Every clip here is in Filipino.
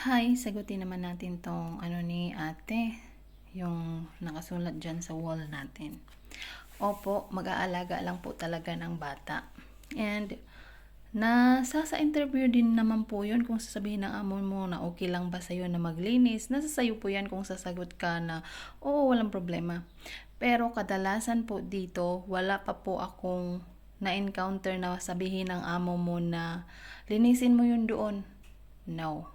Hi, sagutin naman natin tong ano ni ate, yung nakasulat dyan sa wall natin. Opo, mag-aalaga lang po talaga ng bata. And sa interview din naman po yun kung sasabihin ng amo mo na okay lang ba sa'yo na maglinis. Nasa sayo po yan kung sasagot ka na oo, walang problema. Pero kadalasan po dito, wala pa po akong na-encounter na sabihin ng amo mo na linisin mo yun doon. No.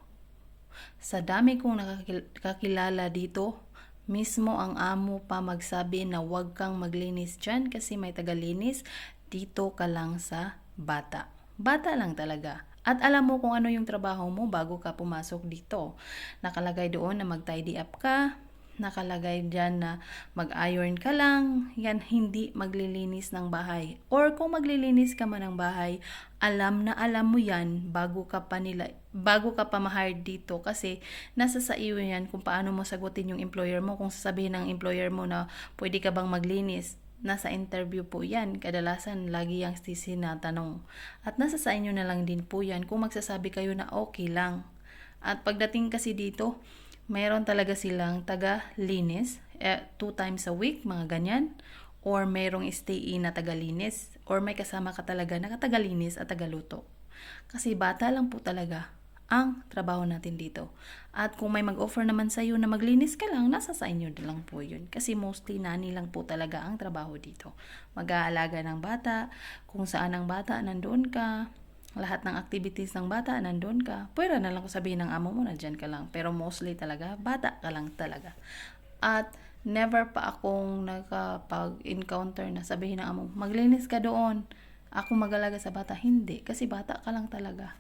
Sa dami kong nakakilala dito, mismo ang amo pa magsabi na huwag kang maglinis dyan kasi may tagalinis, dito ka lang sa bata. Bata lang talaga. At alam mo kung ano yung trabaho mo bago ka pumasok dito. Nakalagay doon na mag-tidy up ka, nakalagay dyan na mag-iron ka lang, yan hindi maglilinis ng bahay. Or kung maglilinis ka man ng bahay, alam na alam mo yan bago ka pa ma-hire dito kasi nasa sa iyo yan kung paano mo sagutin yung employer mo. Kung sasabihin ng employer mo na pwede ka bang maglinis, nasa interview po yan. Kadalasan lagi yung sinatanong. At nasa sa inyo na lang din po yan kung magsasabi kayo na okay lang. At pagdating kasi dito, mayroon talaga silang taga-linis, 2 times a week, mga ganyan. Or mayroong stay-in na taga-linis. Or may kasama ka talaga na taga-linis at taga-luto. Kasi bata lang po talaga ang trabaho natin dito. At kung may mag-offer naman sa iyo na maglinis ka lang, nasa sa inyo na lang po yun. Kasi mostly nani lang po talaga ang trabaho dito. Mag-aalaga ng bata, kung saan ang bata, nandoon ka. Lahat ng activities ng bata, nandoon ka. Pwera na lang ko sabihin ng amo mo, nandyan ka lang. Pero mostly talaga, bata ka lang talaga. At never pa akong nakapag-encounter na sabihin ng amo, maglinis ka doon. Ako mag-alaga sa bata. Hindi, kasi bata ka lang talaga.